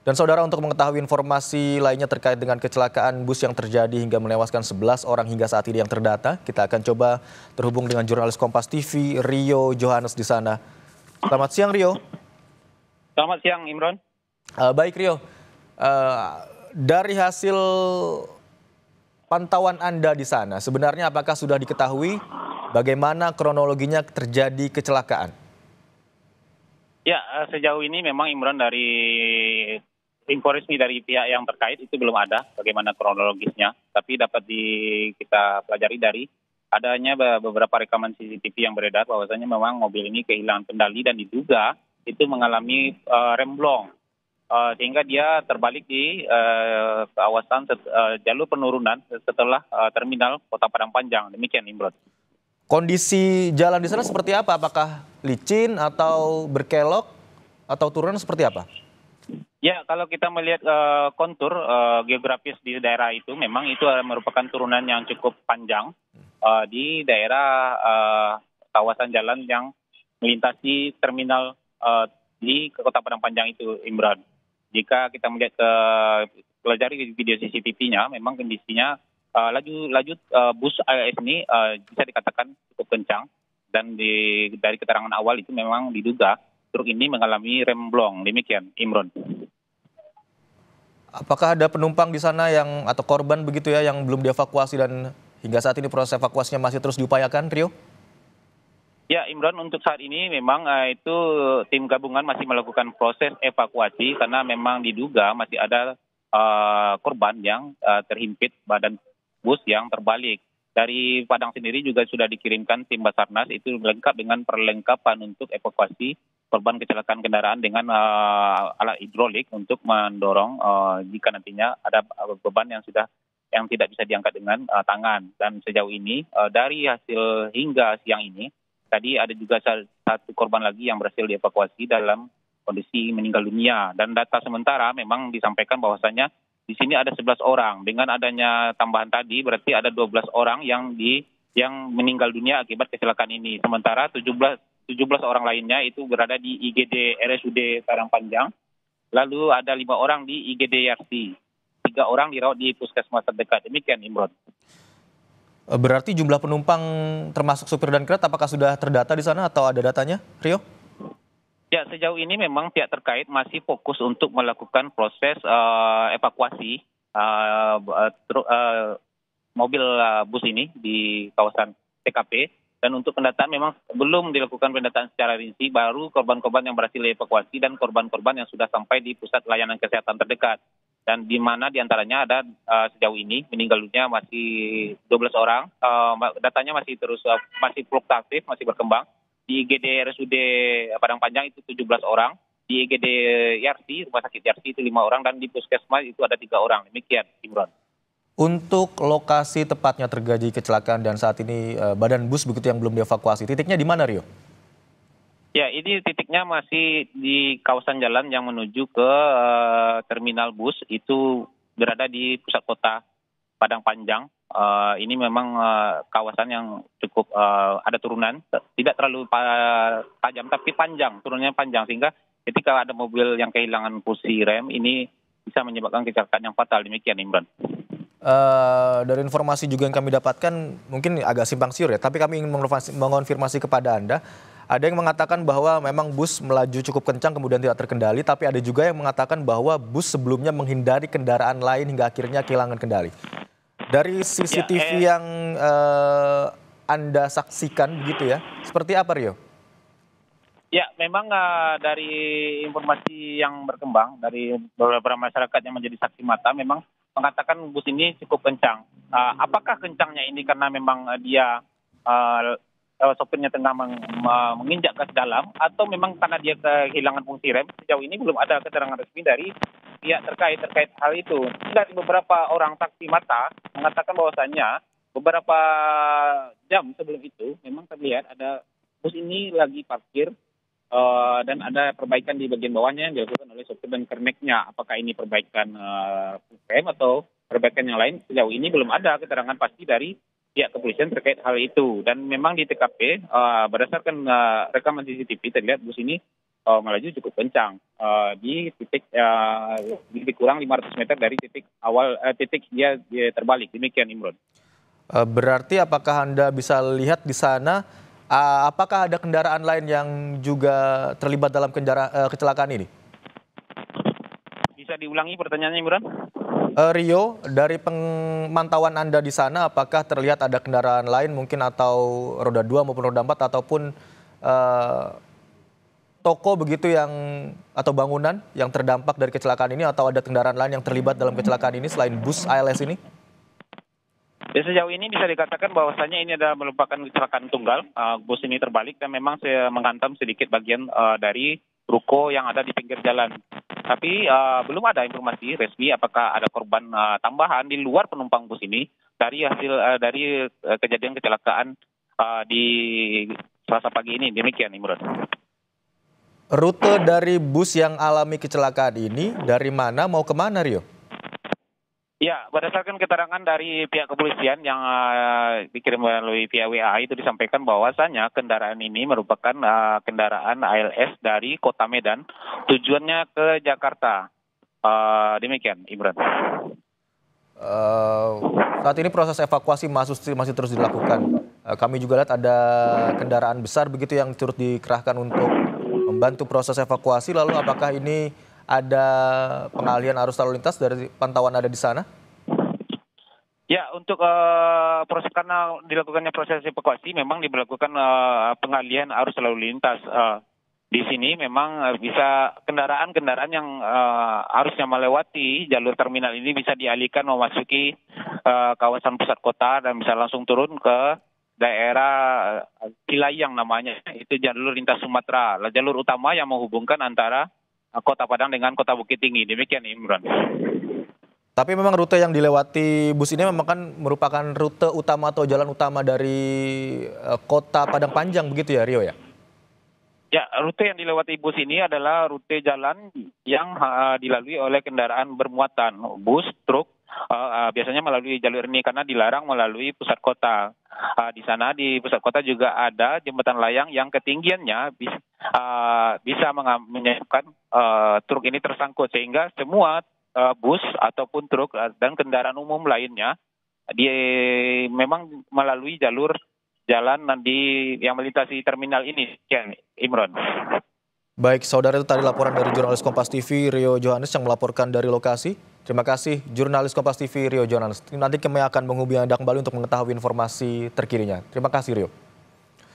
Dan saudara, untuk mengetahui informasi lainnya terkait dengan kecelakaan bus yang terjadi hingga menewaskan 11 orang hingga saat ini yang terdata, kita akan coba terhubung dengan jurnalis Kompas TV Rio Johannes di sana. Selamat siang Rio. Selamat siang Imron. Baik Rio, dari hasil pantauan Anda di sana, sebenarnya apakah sudah diketahui bagaimana kronologinya terjadi kecelakaan? Ya, sejauh ini memang Imron dari info resmi dari pihak yang terkait itu belum ada bagaimana kronologisnya. Tapi dapat kita pelajari dari adanya beberapa rekaman CCTV yang beredar bahwasanya memang mobil ini kehilangan kendali dan diduga itu mengalami remblong. Sehingga dia terbalik di kawasan jalur penurunan setelah terminal Kota Padang Panjang. Demikian Imron. Kondisi jalan di sana seperti apa? Apakah licin atau berkelok atau turunan seperti apa? Ya, kalau kita melihat kontur geografis di daerah itu, memang itu merupakan turunan yang cukup panjang di daerah kawasan jalan yang melintasi terminal di Kota Padang Panjang itu, Imran. Jika kita melihat pelajari video CCTV-nya, memang kondisinya laju bus ALS ini bisa dikatakan cukup kencang, dan dari keterangan awal itu memang diduga truk ini mengalami remblong. Demikian, Imron. Apakah ada penumpang di sana atau korban begitu ya yang belum dievakuasi dan hingga saat ini proses evakuasinya masih terus diupayakan, Rio? Ya, Imron, untuk saat ini memang itu tim gabungan masih melakukan proses evakuasi karena memang diduga masih ada korban yang terhimpit badan bus yang terbalik. Dari Padang sendiri juga sudah dikirimkan tim Basarnas itu lengkap dengan perlengkapan untuk evakuasi korban kecelakaan kendaraan dengan alat hidrolik untuk mendorong jika nantinya ada beban yang tidak bisa diangkat dengan tangan. Dan sejauh ini dari hasil hingga siang ini tadi ada juga satu korban lagi yang berhasil dievakuasi dalam kondisi meninggal dunia. Dan data sementara memang disampaikan bahwasanya di sini ada 11 orang. Dengan adanya tambahan tadi berarti ada 12 orang yang meninggal dunia akibat kecelakaan ini. Sementara 17 orang lainnya itu berada di IGD RSUD Padang Panjang. Lalu ada 5 orang di IGD Yarsi. 3 orang dirawat di puskesmas terdekat. Demikian, Imron. Berarti jumlah penumpang termasuk supir dan kernet apakah sudah terdata di sana atau ada datanya, Rio? Ya, sejauh ini memang pihak terkait masih fokus untuk melakukan proses evakuasi mobil bus ini di kawasan TKP. Dan untuk pendataan memang belum dilakukan pendataan secara rinci, baru korban-korban yang berhasil dievakuasi dan korban-korban yang sudah sampai di pusat layanan kesehatan terdekat. Dan di mana diantaranya ada sejauh ini meninggal dunia masih 12 orang, datanya masih fluktuatif, masih berkembang. Di IGD RSUD Padang Panjang itu 17 orang, di IGD Yarsi, Rumah Sakit Yarsi itu 5 orang, dan di Puskesmas itu ada 3 orang. Demikian, Imron. Untuk lokasi tepatnya terjadi kecelakaan dan saat ini badan bus begitu yang belum dievakuasi, titiknya di mana, Rio? Ya, ini titiknya masih di kawasan jalan yang menuju ke terminal bus, itu berada di pusat kota Padang Panjang. Ini memang kawasan yang cukup ada turunan, tidak terlalu tajam tapi panjang, turunnya panjang, sehingga ketika ada mobil yang kehilangan fungsi rem ini bisa menyebabkan kecelakaan yang fatal. Demikian, Imran. Dari informasi juga yang kami dapatkan mungkin agak simpang siur ya, tapi kami ingin mengonfirmasi kepada Anda. Ada yang mengatakan bahwa memang bus melaju cukup kencang kemudian tidak terkendali, tapi ada juga yang mengatakan bahwa bus sebelumnya menghindari kendaraan lain hingga akhirnya kehilangan kendali. Dari CCTV yang Anda saksikan begitu ya, seperti apa, Rio? Ya, memang dari informasi yang berkembang dari beberapa masyarakat yang menjadi saksi mata memang mengatakan bus ini cukup kencang. Apakah kencangnya ini karena memang dia sopirnya tengah menginjak gas dalam, atau memang karena dia kehilangan fungsi rem? Sejauh ini belum ada keterangan resmi dari pihak terkait hal itu. Dari beberapa orang saksi mata mengatakan bahwasannya beberapa jam sebelum itu memang terlihat ada bus ini lagi parkir dan ada perbaikan di bagian bawahnya yang dilakukan oleh sopir dan kerneknya. Apakah ini perbaikan rem atau perbaikan yang lain? Sejauh ini belum ada keterangan pasti dari pihak kepolisian terkait hal itu. Dan memang di TKP berdasarkan rekaman CCTV terlihat bus ini melaju cukup kencang di titik lebih kurang 500 meter dari titik awal titik dia terbalik. Demikian, Imron. Berarti apakah Anda bisa lihat di sana, apakah ada kendaraan lain yang juga terlibat dalam kecelakaan ini? Bisa diulangi pertanyaannya, Imron? Rio, dari pemantauan Anda di sana, apakah terlihat ada kendaraan lain mungkin atau roda 2 maupun roda 4 ataupun toko begitu atau bangunan yang terdampak dari kecelakaan ini, atau ada kendaraan lain yang terlibat dalam kecelakaan ini selain bus ALS ini? Ya, sejauh ini bisa dikatakan bahwasannya ini adalah merupakan kecelakaan tunggal. Bus ini terbalik dan memang menghantam sedikit bagian dari ruko yang ada di pinggir jalan. Tapi belum ada informasi resmi apakah ada korban tambahan di luar penumpang bus ini dari hasil dari kejadian kecelakaan di Selasa pagi ini. Demikian, Imron. Rute dari bus yang alami kecelakaan ini dari mana mau kemana, Rio? Ya, berdasarkan keterangan dari pihak kepolisian yang dikirim melalui via WA itu disampaikan bahwasannya kendaraan ini merupakan kendaraan ALS dari Kota Medan, tujuannya ke Jakarta. Demikian, Imran. Saat ini proses evakuasi masih terus dilakukan. Kami juga lihat ada kendaraan besar begitu yang turut dikerahkan untuk membantu proses evakuasi. Lalu apakah ini ada pengalihan arus lalu lintas dari pantauan ada di sana? Ya, untuk proses karena dilakukannya proses evakuasi memang diberlakukan pengalihan arus lalu lintas. Di sini memang bisa kendaraan-kendaraan yang harusnya melewati jalur terminal ini bisa dialihkan memasuki kawasan pusat kota dan bisa langsung turun ke daerah Cilayang namanya. Itu jalur lintas Sumatera, jalur utama yang menghubungkan antara Kota Padang dengan Kota Bukit Tinggi. Demikian, Imran. Tapi memang rute yang dilewati bus ini memang kan merupakan rute utama atau jalan utama dari Kota Padang Panjang begitu ya, Rio ya? Ya, rute yang dilewati bus ini adalah rute jalan yang dilalui oleh kendaraan bermuatan, bus, truk, biasanya melalui jalur ini karena dilarang melalui pusat kota. Di sana di pusat kota juga ada jembatan layang yang ketinggiannya bisa menyebabkan truk ini tersangkut sehingga semua bus ataupun truk dan kendaraan umum lainnya memang melalui jalur jalan yang melintasi terminal ini, Imron. Baik, saudara, itu tadi laporan dari jurnalis Kompas TV Rio Johannes yang melaporkan dari lokasi. Terima kasih jurnalis Kompas TV Rio Johannes. Nanti kami akan menghubungi Anda kembali untuk mengetahui informasi terkininya. Terima kasih, Rio.